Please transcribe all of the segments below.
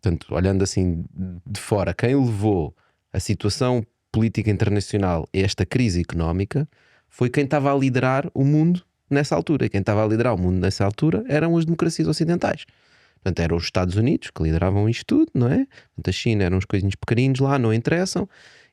portanto, olhando assim de fora, quem levou a situação política internacional a esta crise económica foi quem estava a liderar o mundo nessa altura. E quem estava a liderar o mundo nessa altura eram as democracias ocidentais. Portanto, eram os Estados Unidos que lideravam isto tudo, não é? Portanto, a China eram uns coisinhos pequeninos lá, não interessam.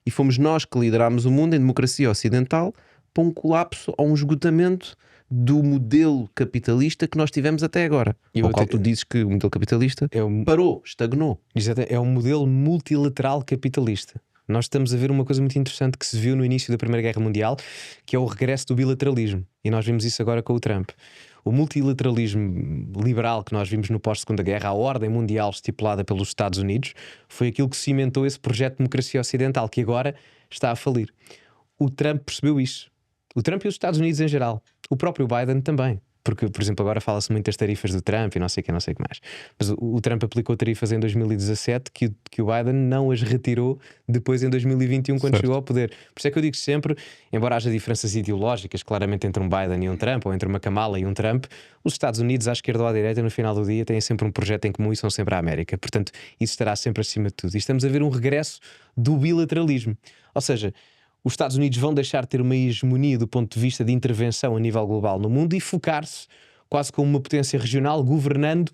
E fomos nós que liderámos o mundo em democracia ocidental para um colapso ou um esgotamento do modelo capitalista que nós tivemos até agora. Ao qual tu dizes que o modelo capitalista parou, estagnou. É um modelo multilateral capitalista. Nós estamos a ver uma coisa muito interessante que se viu no início da Primeira Guerra Mundial, que é o regresso do bilateralismo. E nós vimos isso agora com o Trump. O multilateralismo liberal que nós vimos no pós-Segunda Guerra, a ordem mundial estipulada pelos Estados Unidos, foi aquilo que cimentou esse projeto de democracia ocidental, que agora está a falir. O Trump percebeu isso. O Trump e os Estados Unidos em geral. O próprio Biden também. Porque, por exemplo, agora fala-se muito das tarifas do Trump e não sei o que, não sei o que mais. Mas o Trump aplicou tarifas em 2017 que o Biden não as retirou depois em 2021 quando chegou ao poder. Por isso é que eu digo sempre, embora haja diferenças ideológicas claramente entre um Biden e um Trump, ou entre uma Kamala e um Trump, os Estados Unidos, à esquerda ou à direita, no final do dia têm sempre um projeto em comum e são sempre a América. Portanto, isso estará sempre acima de tudo. E estamos a ver um regresso do bilateralismo. Ou seja, os Estados Unidos vão deixar de ter uma hegemonia do ponto de vista de intervenção a nível global no mundo e focar-se quase como uma potência regional, governando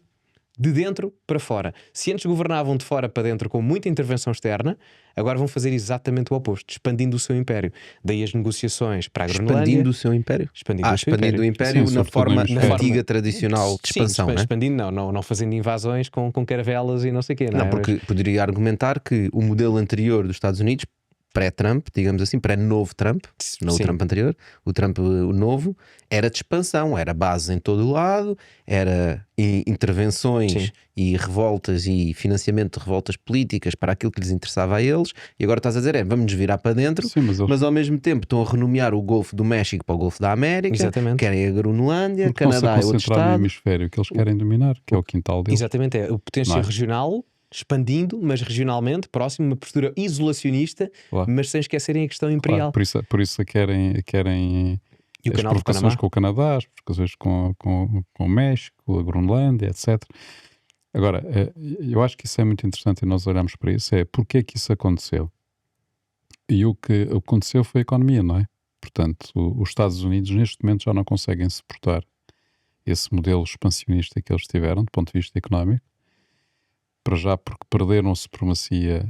de dentro para fora. Se antes governavam de fora para dentro com muita intervenção externa, agora vão fazer exatamente o oposto, expandindo o seu império. Daí as negociações para a Groenlândia. Expandindo o seu império? Expandindo o império na forma antiga, tradicional de expansão, sim, né? expandindo, não fazendo invasões com caravelas e não sei o quê. Não, porque poderia argumentar que o modelo anterior dos Estados Unidos, pré-Trump, digamos assim, pré-novo Trump, não o Trump anterior, o Trump o novo, era de expansão, era base em todo o lado, era intervenções e revoltas e financiamento de revoltas políticas para aquilo que lhes interessava a eles, e agora estás a dizer, vamos nos virar para dentro, mas ao mesmo tempo estão a renomear o Golfo do México para o Golfo da América, querem a Groenlândia, Canadá é outro estado. No hemisfério que eles querem dominar, que é o quintal deles. Exatamente, é a potência regional, expandindo, mas regionalmente, próximo, uma postura isolacionista, mas sem esquecerem a questão imperial. Claro, por isso querem e as provocações com o Canadá, as provocações com o México, a Groenlândia, etc. Agora, eu acho que isso é muito interessante e nós olhamos para isso, porque é que isso aconteceu? E o que aconteceu foi a economia, não é? Portanto, os Estados Unidos neste momento já não conseguem suportar esse modelo expansionista que eles tiveram, do ponto de vista económico, para já porque perderam a supremacia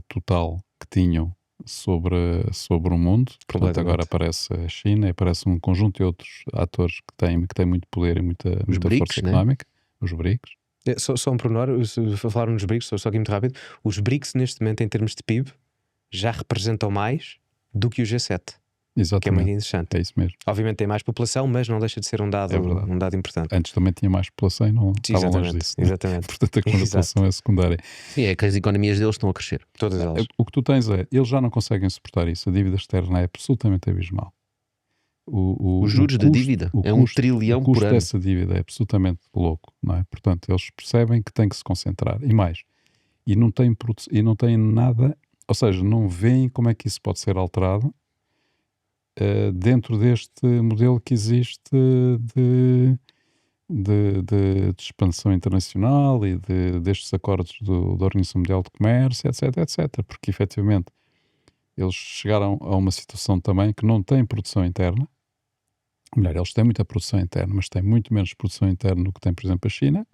total que tinham sobre o mundo. Portanto, agora aparece a China e aparece um conjunto de outros atores que têm muito poder e muita BRICS, força económica. Os BRICS. Só um pormenor, falaram nos BRICS, só aqui muito rápido. Os BRICS neste momento em termos de PIB já representam mais do que o G7. Exatamente. Que é muito interessante. É isso mesmo. Obviamente tem mais população, mas não deixa de ser um dado importante. Antes também tinha mais população e não estavam longe disso. Exatamente. Portanto, a população é secundária. Sim, é que as economias deles estão a crescer. Todas elas. O que tu tens eles já não conseguem suportar isso. A dívida externa é absolutamente abismal. Os juros da dívida é $1 trilhão por ano. O custo dessa dívida é absolutamente louco, não é? Portanto, eles percebem que têm que se concentrar. E mais. E não têm nada, ou seja, não veem como é que isso pode ser alterado dentro deste modelo que existe de expansão internacional e destes acordos da Organização Mundial de Comércio, etc, etc. Porque, efetivamente, eles chegaram a uma situação também que não têm produção interna. Melhor, eles têm muita produção interna, mas têm muito menos produção interna do que tem, por exemplo, a China.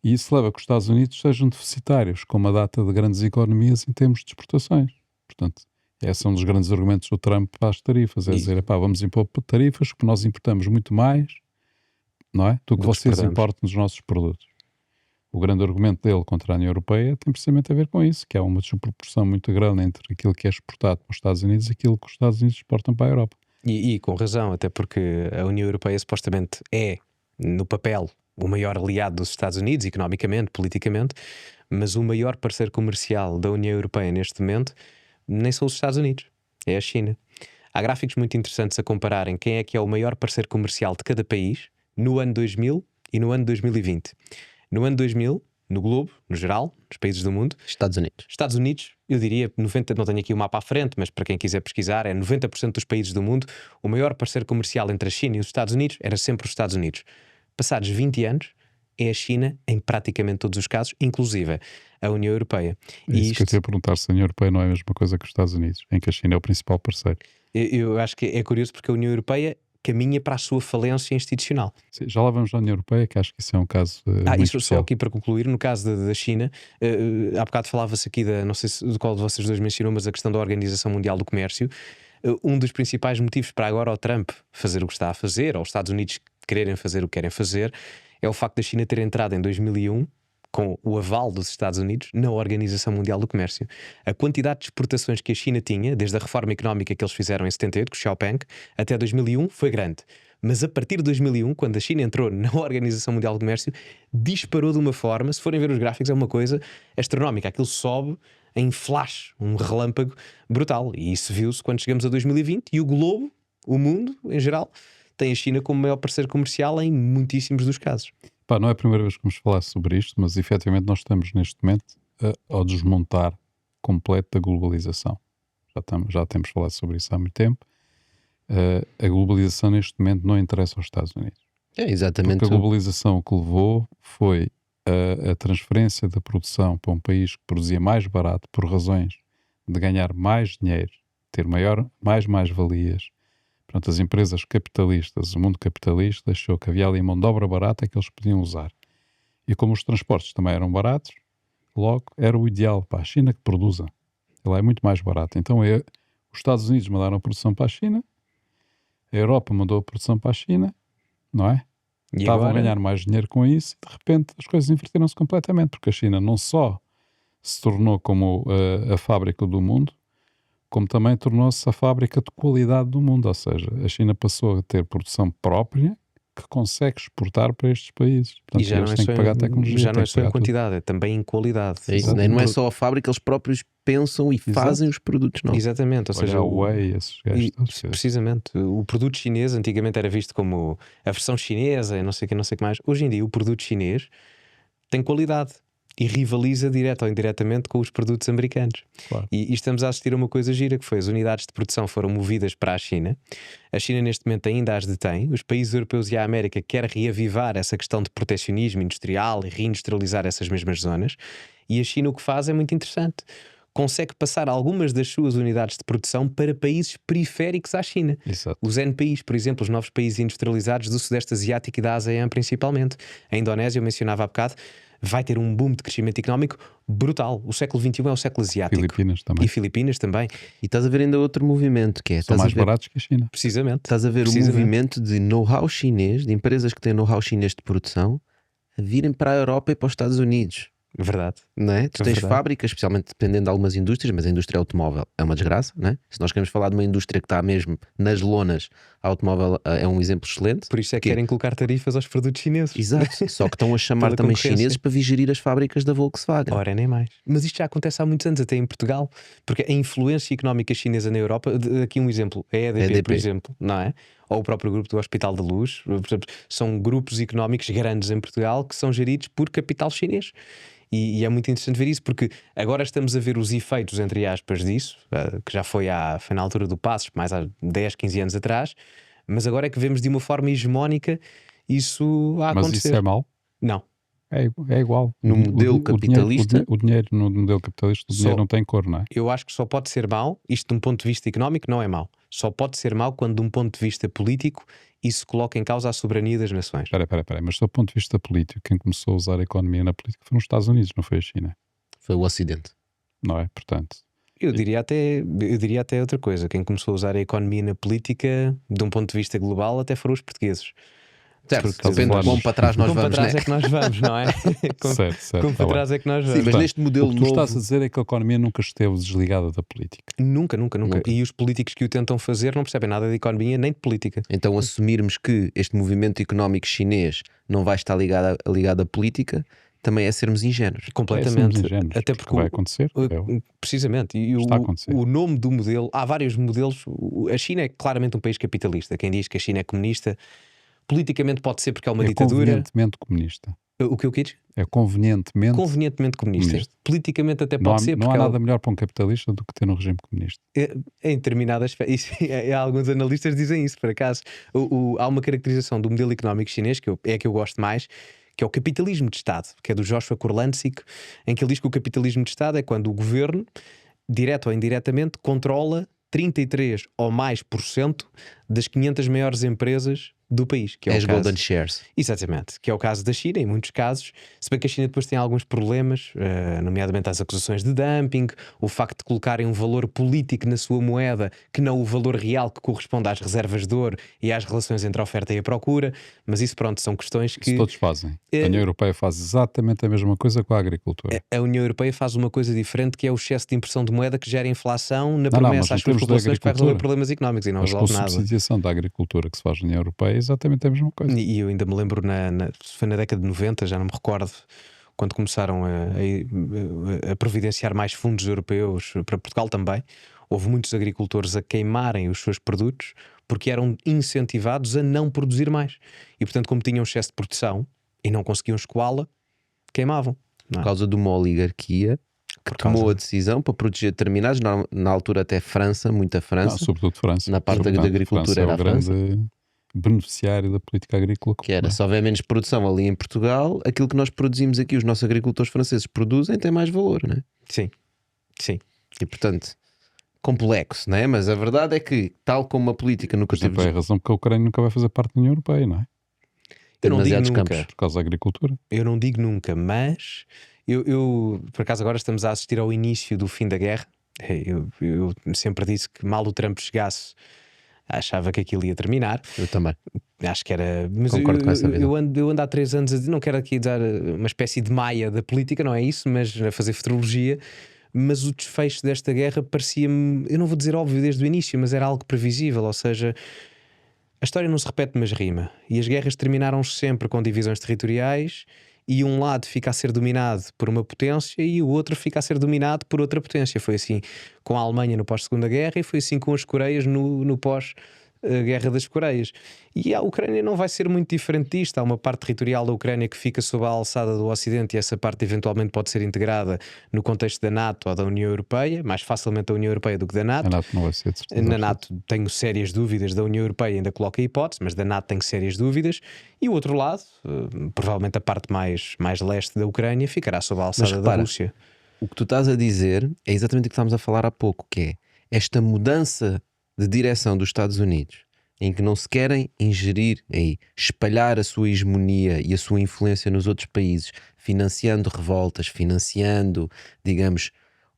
E isso leva a que os Estados Unidos sejam deficitários com uma data de grandes economias em termos de exportações. Portanto, esse é um dos grandes argumentos do Trump para as tarifas. É dizer, vamos impor tarifas porque nós importamos muito mais, não é? Do que vocês importam dos nossos produtos. O grande argumento dele contra a União Europeia tem precisamente a ver com isso, que há uma desproporção muito grande entre aquilo que é exportado para os Estados Unidos e aquilo que os Estados Unidos exportam para a Europa. E com razão, até porque a União Europeia supostamente é, no papel, o maior aliado dos Estados Unidos, economicamente, politicamente, mas o maior parceiro comercial da União Europeia neste momento nem são os Estados Unidos, é a China. Há gráficos muito interessantes a compararem quem é que é o maior parceiro comercial de cada país no ano 2000 e no ano 2020. No ano 2000, no globo, no geral, nos países do mundo, Estados Unidos, eu diria 90%, não tenho aqui o mapa à frente, mas para quem quiser pesquisar, é 90% dos países do mundo, o maior parceiro comercial entre a China e os Estados Unidos era sempre os Estados Unidos. Passados 20 anos, é a China em praticamente todos os casos, inclusive a União Europeia. É isso que eu te ia perguntar, se a União Europeia não é a mesma coisa que os Estados Unidos, em que a China é o principal parceiro. Eu acho que é curioso porque a União Europeia caminha para a sua falência institucional. Sim, já lá vamos à União Europeia, que acho que isso é um caso muito Isso só especial. aqui para concluir, no caso da China, há bocado falava-se aqui não sei de qual de vocês dois mencionou, mas a questão da Organização Mundial do Comércio. Um dos principais motivos para agora o Trump fazer o que está a fazer, ou os Estados Unidos quererem fazer o que querem fazer, é o facto da China ter entrado em 2001 com o aval dos Estados Unidos na Organização Mundial do Comércio. A quantidade de exportações que a China tinha, desde a reforma económica que eles fizeram em 78, com o Xiaoping, até 2001, foi grande. Mas a partir de 2001, quando a China entrou na Organização Mundial do Comércio, disparou de uma forma, se forem ver os gráficos, é uma coisa astronómica. Aquilo sobe em flash, um relâmpago brutal. E isso viu-se quando chegamos a 2020 e o globo, o mundo em geral, tem a China como maior parceiro comercial em muitíssimos dos casos. Pá, não é a primeira vez que vamos falar sobre isto, mas efetivamente nós estamos neste momento ao desmontar completo da globalização. Já temos falado sobre isso há muito tempo. A globalização neste momento não interessa aos Estados Unidos. É exatamente. Porque a globalização que levou foi a transferência da produção para um país que produzia mais barato por razões de ganhar mais dinheiro, ter mais valias. Portanto, as empresas capitalistas, o mundo capitalista achou que havia ali mão de obra barata que eles podiam usar. E como os transportes também eram baratos, logo era o ideal para a China que produza. Ela é muito mais barata. Então os Estados Unidos mandaram a produção para a China, a Europa mandou a produção para a China, não é? E Estavam agora, a ganhar mais dinheiro com isso e de repente as coisas inverteram-se completamente, porque a China não só se tornou como a fábrica do mundo, como também tornou-se a fábrica de qualidade do mundo. Ou seja, a China passou a ter produção própria que consegue exportar para estes países. Portanto, e já eles não é têm só que pagar tecnologia. já não têm é que só em pagar tudo. quantidade, é também em qualidade. É isso, né? Não é só a fábrica, eles próprios pensam e fazem os produtos novos. Exatamente, ou Olha seja, a Huawei, esses gajos todos. precisamente, o produto chinês antigamente era visto como a versão chinesa, não sei o que mais. Hoje em dia o produto chinês tem qualidade e rivaliza direto ou indiretamente com os produtos americanos. Claro. E estamos a assistir a uma coisa gira, que foi: as unidades de produção foram movidas para a China. A China neste momento ainda as detém. Os países europeus e a América querem reavivar essa questão de protecionismo industrial e reindustrializar essas mesmas zonas. E a China o que faz é muito interessante: consegue passar algumas das suas unidades de produção para países periféricos à China. Exato. Os NPIs, por exemplo, os novos países industrializados do Sudeste Asiático e da ASEAN principalmente. A Indonésia, eu mencionava há bocado, vai ter um boom de crescimento económico brutal. O século XXI é o século asiático. Filipinas também. E Filipinas também. E estás a ver ainda outro movimento que é, São estás mais a ver, baratos que a China. Precisamente. estás a ver o Precisamente. movimento de know-how chinês, de empresas que têm know-how chinês de produção, a virem para a Europa e para os Estados Unidos. Verdade. Não é? Tu É tens verdade. fábricas, especialmente dependendo de algumas indústrias, mas a indústria automóvel é uma desgraça, não é? Se nós queremos falar de uma indústria que está mesmo nas lonas, a automóvel é um exemplo excelente. Por isso é que Porquê? querem colocar tarifas aos produtos chineses. Exato, só que estão a chamar Pela também concorrência. chineses para vir gerir as fábricas da Volkswagen. Ora, nem mais. Mas isto já acontece há muitos anos, até em Portugal, porque a influência económica chinesa na Europa, aqui um exemplo, a EDP, por exemplo, não é? Ou o próprio grupo do Hospital da Luz, por exemplo, são grupos económicos grandes em Portugal que são geridos por capital chinês. E é muito interessante ver isso, porque agora estamos a ver os efeitos, entre aspas, disso, que já foi na altura do Passos, mais há 10, 15 anos atrás, mas agora é que vemos de uma forma hegemónica isso a Mas acontecer. isso é mau? Não. É igual. No modelo capitalista- O dinheiro no modelo capitalista, o dinheiro Só- não tem cor, não é? Eu acho que só pode ser mau, isto de um ponto de vista económico não é mau. Só pode ser mau quando, de um ponto de vista político, isso coloca em causa a soberania das nações. Espera, mas do ponto de vista político, quem começou a usar a economia na política foram os Estados Unidos, não foi a China, Foi o Ocidente. não é? Portanto, Eu diria até outra coisa. Quem começou a usar a economia na política, de um ponto de vista global, até foram os portugueses. Certo, Porque depende de vamos- quão para trás nós Como vamos, para trás né? é que nós vamos, não é? Como certo. como tá para bem. trás é que nós Sim, vamos. mas neste O modelo que tu novo. estás a dizer é que a economia nunca esteve desligada da política. Nunca. Nunca. E os políticos que o tentam fazer não percebem nada de economia nem de política. Então, assumirmos que este movimento económico chinês não vai estar ligado à política, também é sermos ingênuos. Completamente. Somos ingênuos, Até porque porque vai acontecer. precisamente. E Está a acontecer. o nome do modelo, há vários modelos. A China é claramente um país capitalista. Quem diz que a China é comunista, politicamente pode ser porque é uma ditadura. Convenientemente comunista. O que eu quis? É convenientemente. Convenientemente comunista. Comunista. Politicamente até Não há, pode ser não porque há nada melhor para um capitalista do que ter um regime comunista. em determinadas alguns analistas dizem isso, por acaso. Há uma caracterização do modelo económico chinês que é a que eu gosto mais, que é o capitalismo de Estado, que é do Joshua Kurlansky, em que ele diz que o capitalismo de Estado é quando o governo, direto ou indiretamente, controla 33 ou mais por cento das 500 maiores empresas do país, que é As o caso... Golden Shares. Exatamente, que é o caso da China, em muitos casos, se bem que a China depois tem alguns problemas, nomeadamente as acusações de dumping, o facto de colocarem um valor político na sua moeda que não o valor real que corresponde às reservas de ouro e às relações entre a oferta e a procura, mas isso pronto, são questões que... Isso todos fazem. A União Europeia faz exatamente a mesma coisa com a agricultura. A União Europeia faz uma coisa diferente, que é o excesso de impressão de moeda que gera inflação na Não, promessa mas em às suas termos de populações que vai resolver agricultura, problemas económicos, e não mas com a resolve nada. subsidiação da agricultura que se faz na União Europeia é exatamente a mesma coisa. E eu ainda me lembro, se foi na década de 90, já não me recordo, quando começaram a providenciar mais fundos europeus para Portugal também, houve muitos agricultores a queimarem os seus produtos porque eram incentivados a não produzir mais. E portanto, como tinham excesso de produção e não conseguiam escoá-la, queimavam. Não Por é? causa de uma oligarquia que Por tomou causa- a decisão para proteger determinados, na altura até França, muita Não, França, sobretudo França. na parte da Portanto, agricultura França era é a o grande beneficiário da política agrícola que era, comum. se houver menos produção ali em Portugal, aquilo que nós produzimos aqui, os nossos agricultores franceses produzem, tem mais valor, não é? Sim, sim. E portanto, complexo, não é? Mas a verdade é que, tal como a política nunca Por exemplo, teve é a razão porque a Ucrânia nunca vai fazer parte da União Europeia, não é? Eu não digo demasiados nunca. campos. Por causa da agricultura. Eu não digo nunca, mas por acaso agora estamos a assistir ao início do fim da guerra. Eu sempre disse que mal o Trump chegasse, achava que aquilo ia terminar. Eu também. Acho que era. Mas Concordo com essa visão. eu ando há 3 anos a dizer, não quero aqui dar uma espécie de maia da política, não é isso, mas a fazer futurologia. Mas o desfecho desta guerra parecia-me, eu não vou dizer óbvio desde o início, mas era algo previsível. Ou seja, a história não se repete, mas rima. E as guerras terminaram sempre com divisões territoriais, e um lado fica a ser dominado por uma potência e o outro fica a ser dominado por outra potência. Foi assim com a Alemanha no pós-Segunda Guerra, e foi assim com as Coreias no pós-Guerra das Coreias. E a Ucrânia não vai ser muito diferente disto. Há uma parte territorial da Ucrânia que fica sob a alçada do Ocidente, e essa parte eventualmente pode ser integrada no contexto da NATO ou da União Europeia, mais facilmente da União Europeia do que da NATO. A NATO não vai ser de certeza Na absoluta. NATO tenho sérias dúvidas, da União Europeia ainda coloca a hipótese, mas da NATO tenho sérias dúvidas. E o outro lado, provavelmente a parte mais leste da Ucrânia, ficará sob a alçada da repara, Rússia. O que tu estás a dizer é exatamente o que estávamos a falar há pouco, que é esta mudança de direção dos Estados Unidos, em que não se querem ingerir aí, espalhar a sua hegemonia e a sua influência nos outros países, financiando revoltas, financiando, digamos,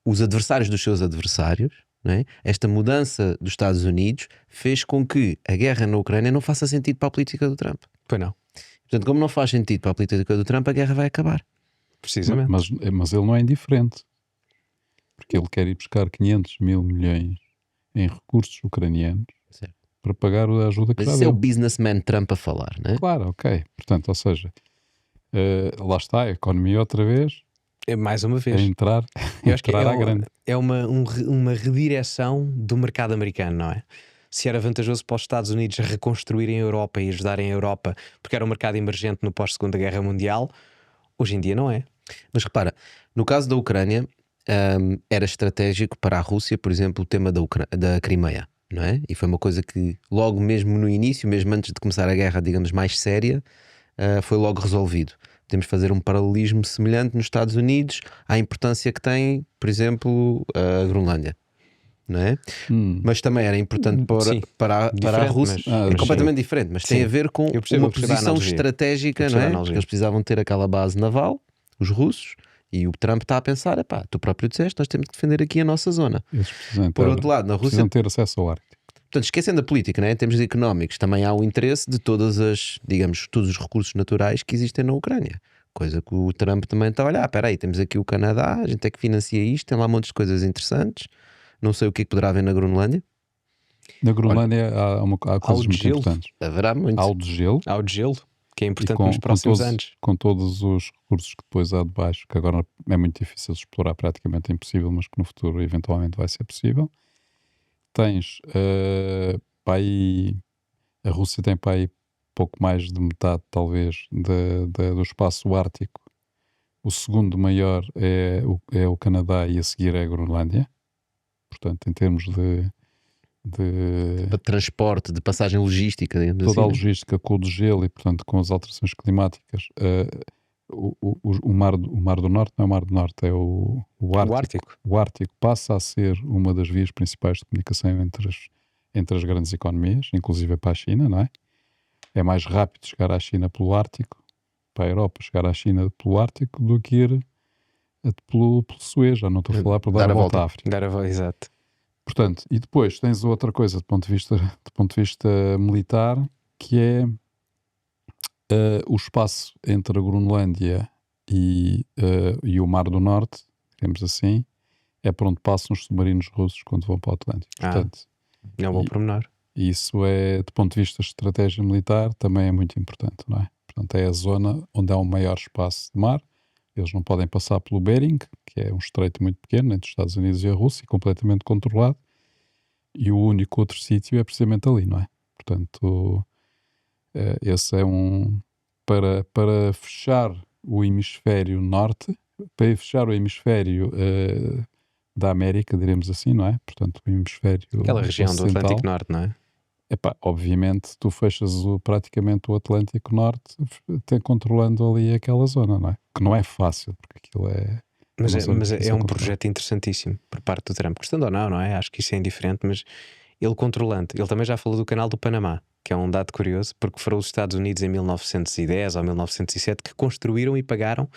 os adversários dos seus adversários, não é? Esta mudança dos Estados Unidos fez com que a guerra na Ucrânia não faça sentido para a política do Trump. Pois não, Portanto, como não faz sentido para a política do Trump, a guerra vai acabar. precisamente. Mas ele não é indiferente. Porque ele quer ir buscar 500 mil milhões em recursos ucranianos Certo. para pagar a ajuda que Mas já isso é o deu. businessman Trump a falar, não é? Claro, ok. Portanto, ou seja, lá está a economia outra vez Mais uma a vez. entrar, Eu acho que entrar à grande. é uma redireção do mercado americano, não é? Se era vantajoso para os Estados Unidos reconstruírem a Europa e ajudarem a Europa, porque era um mercado emergente no pós-Segunda Guerra Mundial, hoje em dia não é. Mas repara, no caso da Ucrânia, era estratégico para a Rússia, por exemplo, o tema da Crimeia, não é? E foi uma coisa que logo mesmo no início, mesmo antes de começar a guerra, digamos, mais séria, foi logo resolvido. Podemos fazer um paralelismo semelhante nos Estados Unidos à importância que tem, por exemplo, a Groenlândia, não é? Mas também era importante Sim, para a diferente, Rússia. mas- É completamente diferente, mas tem Sim. a ver com Eu percebo uma a posição analogia. estratégica, Eu não percebo a é? analogia. Porque eles precisavam ter aquela base naval, os russos, e o Trump está a pensar: epá, tu próprio disseste, nós temos que defender aqui a nossa zona. Eles precisam Por ter, outro lado, na Rússia, precisam ter acesso ao Ártico. portanto, esquecendo a política, né? Em termos económicos, também há o interesse de todas as, digamos, todos os recursos naturais que existem na Ucrânia. Coisa que o Trump também está a olhar. Espera aí, temos aqui o Canadá, a gente é que financia isto, tem lá montes de coisas interessantes. Não sei o que é que poderá haver na Groenlândia. Na Groenlândia há coisas de muito gelo. importantes. Haverá muito. Há o de gelo, Há o de gelo, que é e importante nos próximos anos. com todos os recursos que depois há de baixo, que agora é muito difícil de explorar, praticamente impossível, mas que no futuro eventualmente vai ser possível. Tens para aí, a Rússia tem para aí pouco mais de metade, talvez, do espaço ártico. O segundo maior é o Canadá, e a seguir é a Groenlândia. Portanto, em termos Para transporte, de passagem logística, digamos toda a assim, né? logística com o degelo e, portanto, com as alterações climáticas. O mar do Norte não é o Mar do Norte, é o Ártico. O Ártico passa a ser uma das vias principais de comunicação entre as grandes economias, inclusive para a China, não é? É mais rápido chegar à China pelo Ártico, para a Europa chegar à China pelo Ártico, do que ir pelo Suez. Já não estou a falar por dar a volta à África. Dar a volta, exato. Portanto, e depois tens outra coisa do ponto de vista militar, que é o espaço entre a Groenlândia e o Mar do Norte, digamos assim, é por onde passam os submarinos russos quando vão para o Atlântico. Portanto, É um bom pormenor. isso é, do ponto de vista de estratégia militar, também é muito importante, não é? Portanto, é a zona onde há um maior espaço de mar. Eles não podem passar pelo Bering, que é um estreito muito pequeno entre os Estados Unidos e a Rússia, completamente controlado. E o único outro sítio é precisamente ali, não é? Portanto, esse é para fechar o hemisfério norte, para fechar o hemisfério da América, diremos assim, não é? Portanto, o hemisfério Aquela região do ocidental. Atlântico Norte, não é? Epá, obviamente, tu fechas praticamente o Atlântico Norte, controlando ali aquela zona, não é? Que não é fácil, porque aquilo é. Mas uma zona é difícil um de controlar. projeto interessantíssimo por parte do Trump. Gostando ou não é? Acho que isso é indiferente, mas ele controlando. Ele também já falou do canal do Panamá, que é um dado curioso, porque foram os Estados Unidos em 1910 ou 1907 que construíram e pagaram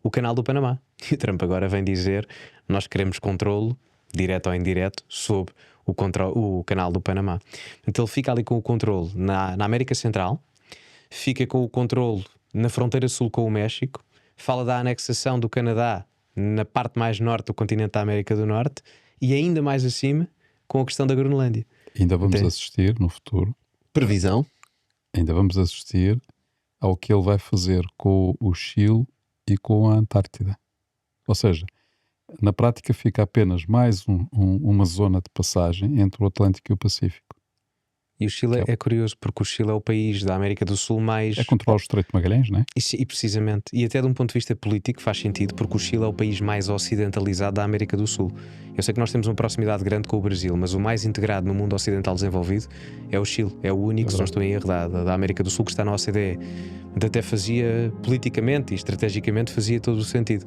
o canal do Panamá. E o Trump agora vem dizer: nós queremos controlo, direto ou indireto, sobre o canal do Panamá. Então ele fica ali com o controle na América Central, fica com o controle na fronteira sul com o México, fala da anexação do Canadá na parte mais norte do continente da América do Norte e ainda mais acima com a questão da Groenlândia. Ainda vamos Entende? assistir no futuro, Previsão. ainda vamos assistir ao que ele vai fazer com o Chile e com a Antártida. Ou seja, na prática fica apenas mais uma zona de passagem entre o Atlântico e o Pacífico. E o Chile é curioso porque o Chile é o país da América do Sul mais... É controlar o Estreito de Magalhães, não é? E precisamente, e até de um ponto de vista político faz sentido, porque o Chile é o país mais ocidentalizado da América do Sul. Eu sei que nós temos uma proximidade grande com o Brasil, mas o mais integrado no mundo ocidental desenvolvido é o Chile. É o único, se não estou em erro, da América do Sul que está na OCDE. Até fazia, politicamente e estrategicamente, fazia todo o sentido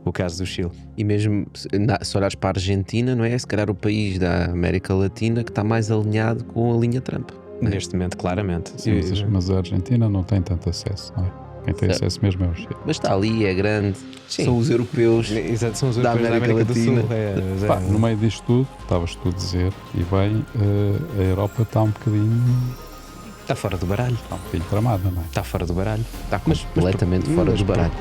o caso do Chile. E mesmo se olhares para a Argentina, não é? Se calhar o país da América Latina que está mais alinhado com a linha Trump. Neste momento, claramente. Sim, mas a Argentina não tem tanto acesso, não é? Quem tem Certo. acesso mesmo é o Chile. Mas está ali, é grande. Sim. São os europeus. Exato, são os Da europeus da América América do Latina. Sul. Pá, no meio disto tudo, estavas tu a dizer, e bem, a Europa está um bocadinho Está fora do baralho. tramada, não é? Está fora do baralho. Está completamente fora do baralho.